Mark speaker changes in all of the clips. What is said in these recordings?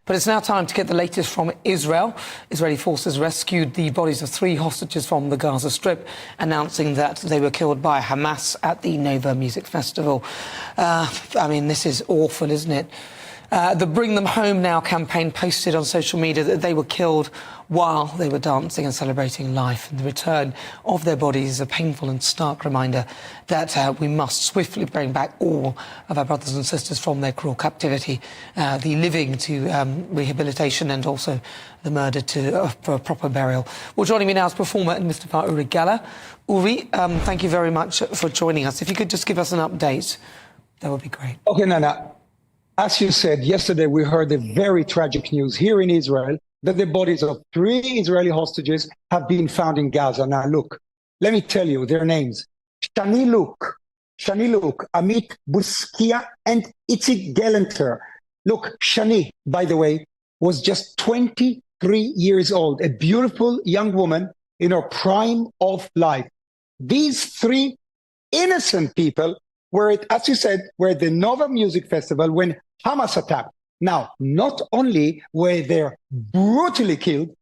Speaker 1: But it's now time to get the latest from Israel. Israeli forces rescued the bodies of 3 hostages from the Gaza Strip, announcing that they were killed by Hamas at the Nova Music Festival. I mean, this is awful, isn't it? The Bring Them Home Now campaign posted on social media that they were killed while they were dancing and celebrating life. And the return of their bodies is a painful and stark reminder that we must swiftly bring back all of our brothers and sisters from their cruel captivity, the living to rehabilitation and also the murder for a proper burial. Well, joining me now is performer and Mr. Uri Geller. Uri, thank you very much for joining us. If you could just give us an update, that would be great.
Speaker 2: Okay, Nana. As you said, yesterday we heard the very tragic news here in Israel that the bodies of 3 Israeli hostages have been found in Gaza. Now, look, let me tell you their names. Shani Luke, Amit Buskia, and Itzik Gelenter. Look, Shani, by the way, was just 23 years old, a beautiful young woman in her prime of life. These 3 innocent people were, as you said, were at the Nova Music Festival when Hamas attacked. Now, not only were they brutally killed,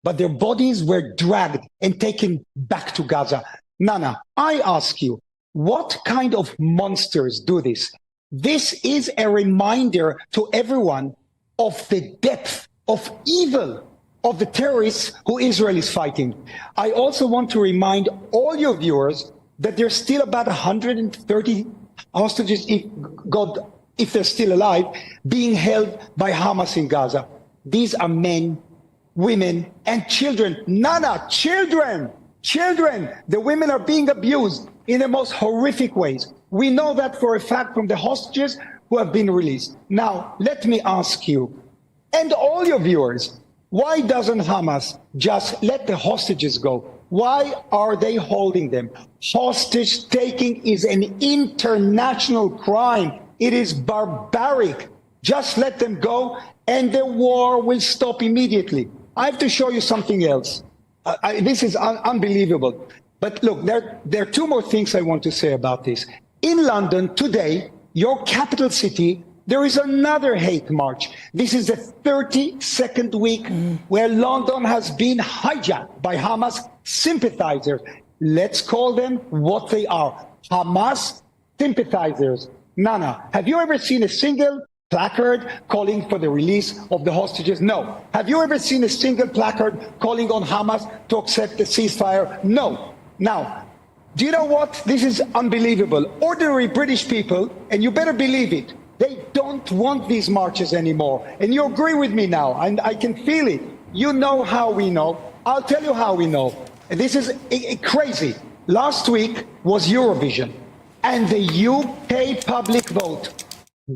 Speaker 2: but their bodies were dragged and taken back to Gaza. Nana, I ask you, what kind of monsters do this? This is a reminder to everyone of the depth of evil of the terrorists who Israel is fighting. I also want to remind all your viewers that there's still about 130 hostages, if they're still alive, being held by Hamas in Gaza. These are men, women, and children. Nana, children! The women are being abused in the most horrific ways. We know that for a fact from the hostages who have been released. Now, let me ask you, and all your viewers, why doesn't Hamas just let the hostages go? Why are they holding them? Hostage taking is an international crime. It is barbaric. Just let them go and the war will stop immediately. I have to show you something else. This is unbelievable. But look, there are 2 more things I want to say about this. In London today, your capital city, there is another hate march. This is the 32nd week where London has been hijacked by Hamas sympathizers. Let's call them what they are. Hamas sympathizers. Nana, have you ever seen a single placard calling for the release of the hostages? No. Have you ever seen a single placard calling on Hamas to accept the ceasefire? No. Now, do you know what? This is unbelievable. Ordinary British people, and you better believe it, they don't want these marches anymore. And you agree with me now, and I can feel it. You know how we know. I'll tell you how we know. And this is crazy. Last week was Eurovision, and the UK public vote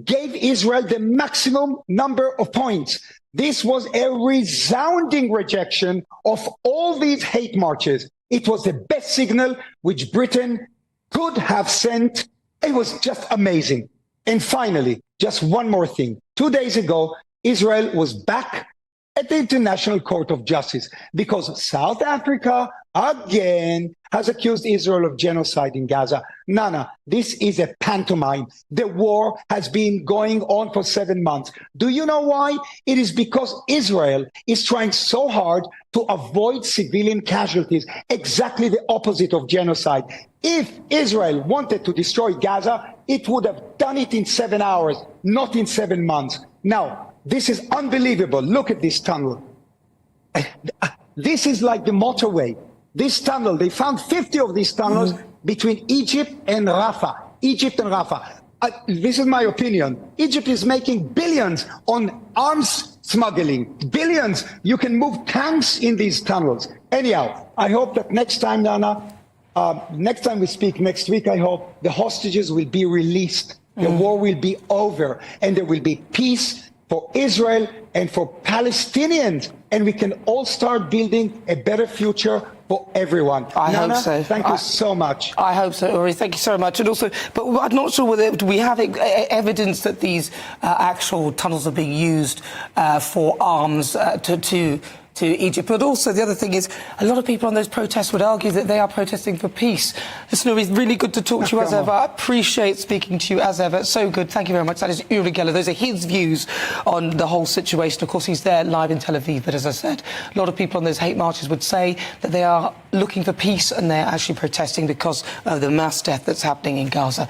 Speaker 2: gave Israel the maximum number of points. This was a resounding rejection of all these hate marches. It was the best signal which Britain could have sent. It was just amazing. And finally, just one more thing. 2 days ago, Israel was back at the International Court of Justice because South Africa, again, has accused Israel of genocide in Gaza. Nana, this is a pantomime. The war has been going on for 7 months. Do you know why? It is because Israel is trying so hard to avoid civilian casualties, exactly the opposite of genocide. If Israel wanted to destroy Gaza, it would have done it in 7 hours, not in 7 months. Now, this is unbelievable. Look at this tunnel. This is like the motorway. This tunnel, they found 50 of these tunnels between Egypt and Rafah. This is my opinion. Egypt is making billions on arms smuggling. Billions. You can move tanks in these tunnels. Anyhow, I hope that next time, Nana, next time we speak next week, I hope the hostages will be released. The war will be over and there will be peace for Israel and for Palestinians. And we can all start building a better future for everyone.
Speaker 1: I hope so.
Speaker 2: Thank you so much.
Speaker 1: I hope so, Uri. Thank you so much. And also, but I'm not sure whether we have evidence that these actual tunnels are being used for arms to to Egypt. But also the other thing is a lot of people on those protests would argue that they are protesting for peace. Listen, it's really good to talk to you as ever. I appreciate speaking to you as ever. It's so good. Thank you very much. That is Uri Geller. Those are his views on the whole situation. Of course, he's there live in Tel Aviv. But as I said, a lot of people on those hate marches would say that they are looking for peace and they're actually protesting because of the mass death that's happening in Gaza.